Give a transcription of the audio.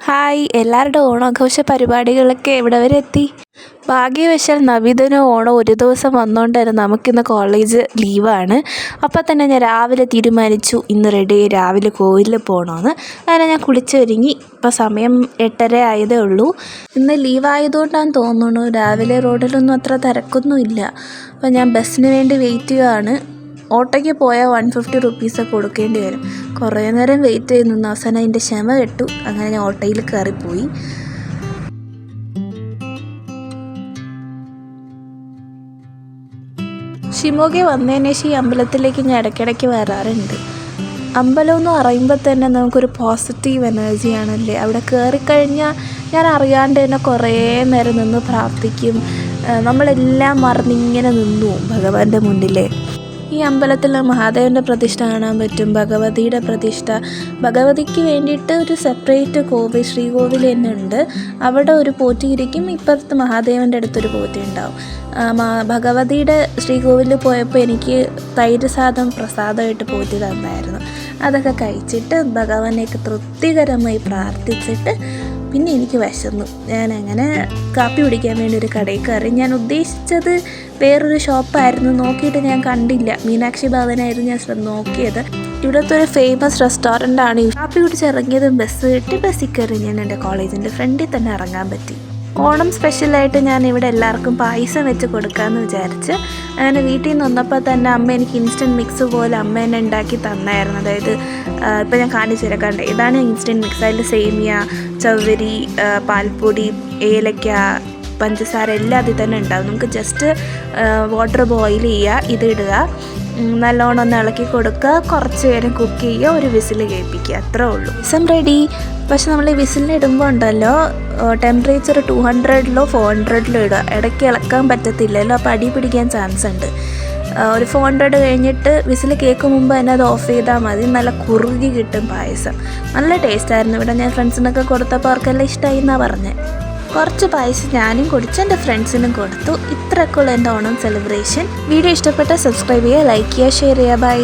Hi, എല്ലാവരുടെ ഓണാഘോഷ പരിപാടികളൊക്കെ എവിടെ വരെ എത്തി? ഭാഗ്യവശാൽ നബിദിനം ഓണം ഒരു ദിവസം വന്നുകൊണ്ടായിരുന്നു നമുക്കിന്ന് കോളേജ് ലീവാണ്. അപ്പോൾ തന്നെ ഞാൻ രാവിലെ തീരുമാനിച്ചു ഇന്ന് റെഡി രാവിലെ കോവിലിൽ പോകണമെന്ന്. അങ്ങനെ ഞാൻ കുളിച്ചൊരുങ്ങി. ഇപ്പോൾ സമയം 8:30 ആയതേ ഉള്ളൂ. ഇന്ന് ലീവായതുകൊണ്ടാണെന്ന് തോന്നുന്നു രാവിലെ റോഡിലൊന്നും അത്ര തിരക്കൊന്നുമില്ല. അപ്പോൾ ഞാൻ ബസ്സിന് വേണ്ടി വെയിറ്റ് ചെയ്യുകയാണ്. ഓട്ടോയ്ക്ക് പോയാൽ 150 റുപ്പീസ് കൊടുക്കേണ്ടി വരും. കുറേ നേരം വെയിറ്റ് ചെയ്ത് നിന്ന് അവസാനം അതിൻ്റെ ക്ഷമ കെട്ടു. അങ്ങനെ ഞാൻ ഓട്ടോയിൽ കയറിപ്പോയി. ഷിമോഗ വന്നതിന് ശേഷം ഈ അമ്പലത്തിലേക്ക് ഞാൻ ഇടയ്ക്കിടയ്ക്ക് വരാറുണ്ട്. അമ്പലം എന്ന് പറയുമ്പോൾ തന്നെ നമുക്കൊരു പോസിറ്റീവ് എനർജിയാണല്ലേ. അവിടെ കയറിക്കഴിഞ്ഞാൽ ഞാൻ അറിയാണ്ട് തന്നെ കുറേ നേരം നിന്ന് പ്രാർത്ഥിക്കും. നമ്മളെല്ലാം മറന്നിങ്ങനെ നിന്നു ഭഗവാന്റെ മുന്നിൽ. ഈ അമ്പലത്തിൽ മഹാദേവൻ്റെ പ്രതിഷ്ഠ കാണാൻ പറ്റും, ഭഗവതിയുടെ പ്രതിഷ്ഠ. ഭഗവതിക്ക് വേണ്ടിയിട്ട് ഒരു സെപ്പറേറ്റ് കോവിൽ, ശ്രീകോവിൽ തന്നെ ഉണ്ട്. അവിടെ ഒരു പോറ്റി ഇരിക്കും, ഇപ്പുറത്ത് മഹാദേവൻ്റെ അടുത്തൊരു പോറ്റി ഉണ്ടാവും. ഭഗവതിയുടെ ശ്രീകോവിലിൽ പോയപ്പോൾ എനിക്ക് തൈര് സാദം പ്രസാദമായിട്ട് പോറ്റി തന്നായിരുന്നു. അതൊക്കെ കഴിച്ചിട്ട് ഭഗവാനെയൊക്കെ തൃപ്തികരമായി പ്രാർത്ഥിച്ചിട്ട് പിന്നെ എനിക്ക് വിശന്നു. ഞാനങ്ങനെ കാപ്പി കുടിക്കാൻ വേണ്ടി ഒരു കടയിൽ കയറി. ഞാൻ ഉദ്ദേശിച്ചത് വേറൊരു ഷോപ്പായിരുന്നു. നോക്കിയിട്ട് ഞാൻ കണ്ടില്ല. മീനാക്ഷി ഭവനായിരുന്നു ഞാൻ നോക്കിയത്. ഇവിടുത്തെ ഒരു ഫേമസ് റെസ്റ്റോറൻ്റാണ്. കാപ്പി കുടിച്ചിറങ്ങിയതും ബസ് കിട്ടി. ബസ്സിൽ കയറി ഞാൻ എൻ്റെ കോളേജിൻ്റെ ഫ്രണ്ടിൽ തന്നെ ഇറങ്ങാൻ പറ്റി. ഓണം സ്പെഷ്യലായിട്ട് ഞാൻ ഇവിടെ എല്ലാവർക്കും പായസം വെച്ച് കൊടുക്കാമെന്ന് വിചാരിച്ച് അങ്ങനെ വീട്ടിൽ നിന്ന് വന്നപ്പോൾ തന്നെ അമ്മ എനിക്ക് ഇൻസ്റ്റൻറ്റ് മിക്സ് പോലെ അമ്മ തന്നെ ഉണ്ടാക്കി തന്നായിരുന്നു. അതായത് ഇപ്പോൾ ഞാൻ കാണിച്ചു തരാം. ഇതാണ് ഇൻസ്റ്റൻറ്റ് മിക്സ്. അതിൽ സേമിയ, ചവ്വരി, പാൽപ്പൊടി, ഏലക്ക, പഞ്ചസാര എല്ലാം അതിൽ തന്നെ ഉണ്ടാവും. നമുക്ക് ജസ്റ്റ് വാട്ടർ ബോയിൽ ചെയ്യുക, ഇതിടുക, നല്ലോണം ഒന്ന് ഇളക്കി കൊടുക്കുക, കുറച്ച് നേരം കുക്ക് ചെയ്യുക, ഒരു വിസിൽ കേൾപ്പിക്കുക, അത്രേ ഉള്ളൂ. പായസം റെഡി. പക്ഷെ നമ്മൾ ഈ വിസിലിന് ഇടുമ്പോൾ ഉണ്ടല്ലോ ടെമ്പറേച്ചർ 200-ലോ 400-ലോ ഇടുക. ഇടയ്ക്ക് ഇളക്കാൻ പറ്റത്തില്ലല്ലോ, അപ്പോൾ അടി പിടിക്കാൻ ചാൻസ് ഉണ്ട്. ഒരു 400 കഴിഞ്ഞിട്ട് വിസിൽ കേൾക്കും മുമ്പ് തന്നെ അത് ഓഫ് ചെയ്താൽ മതി. നല്ല കുറുകി കിട്ടും പായസം. നല്ല ടേസ്റ്റായിരുന്നു. ഇവിടെ ഞാൻ ഫ്രണ്ട്സിനൊക്കെ കൊടുത്തപ്പോൾ അവർക്കെല്ലാം ഇഷ്ടമായി എന്നാണ് പറഞ്ഞത്. കുറച്ച് പായസം ഞാനും കുടിച്ച് എൻ്റെ ഫ്രണ്ട്സിനും കൊടുത്തു. ഇത്രയൊക്കെയുള്ള എൻ്റെ ഓണം സെലിബ്രേഷൻ. വീഡിയോ ഇഷ്ടപ്പെട്ടാൽ സബ്സ്ക്രൈബ് ചെയ്യുക, ലൈക്ക് ചെയ്യുക, ഷെയർ ചെയ്യുക. ബൈ.